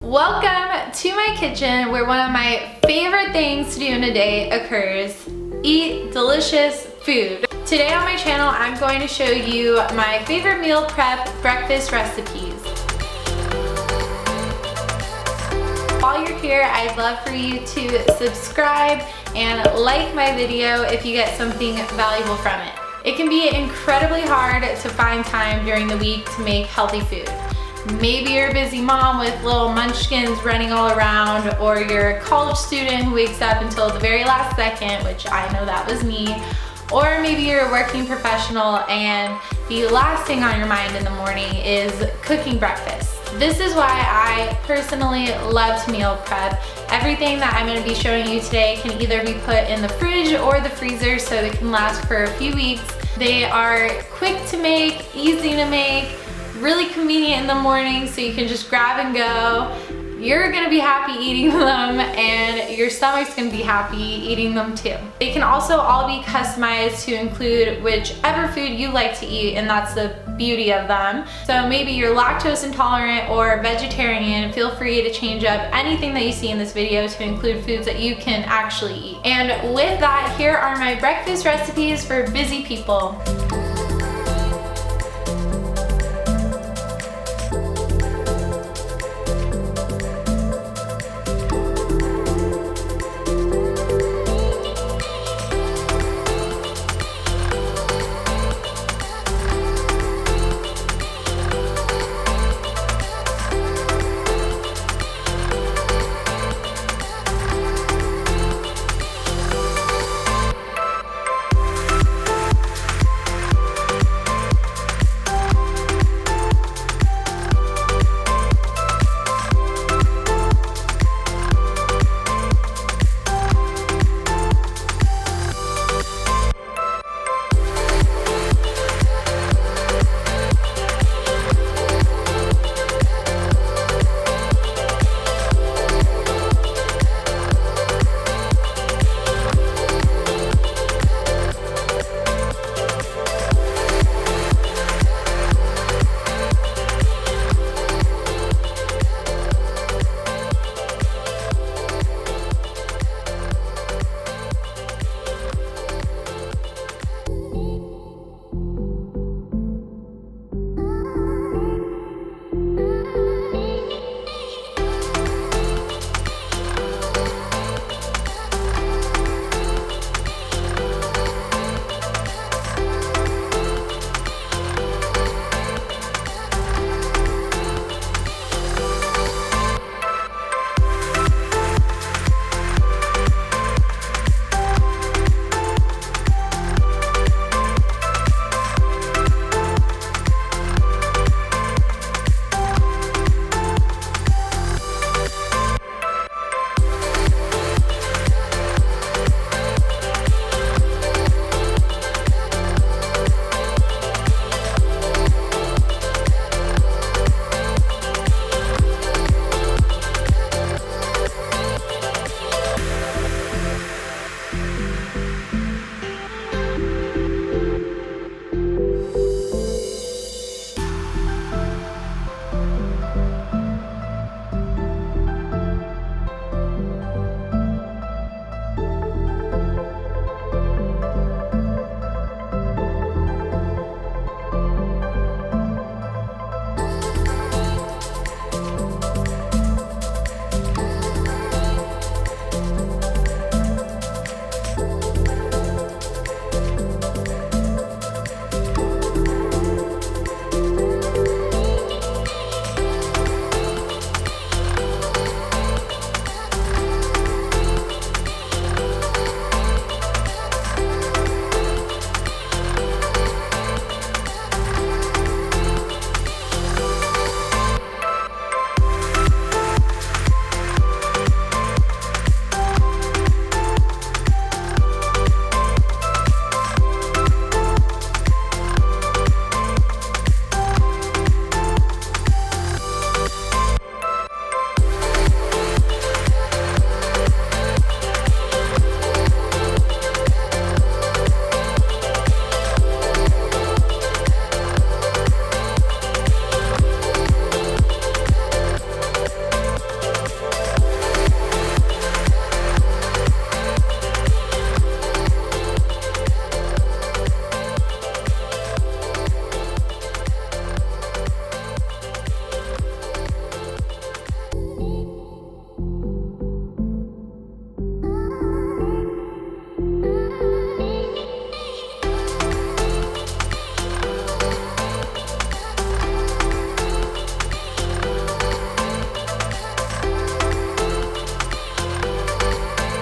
Welcome to my kitchen where one of my favorite things to do in a day occurs: eat delicious food. Today on my channel I'm going to show you my favorite meal prep breakfast recipes. While you're here, I'd love for you to subscribe and like my video if you get something valuable from it. It can be incredibly hard to find time during the week to make healthy food. Maybe you're a busy mom with little munchkins running all around, or you're a college student who wakes up until the very last second, which I know that was me. Or maybe you're a working professional and the last thing on your mind in the morning is cooking breakfast. This is why I personally love to meal prep. Everything that I'm going to be showing you today can either be put in the fridge or the freezer so it can last for a few weeks. They are quick to make, easy to make, really convenient in the morning, so you can just grab and go. You're gonna be happy eating them and your stomach's gonna be happy eating them too. They can also all be customized to include whichever food you like to eat, and that's the beauty of them. So maybe you're lactose intolerant or vegetarian, feel free to change up anything that you see in this video to include foods that you can actually eat. And with that, here are my breakfast recipes for busy people.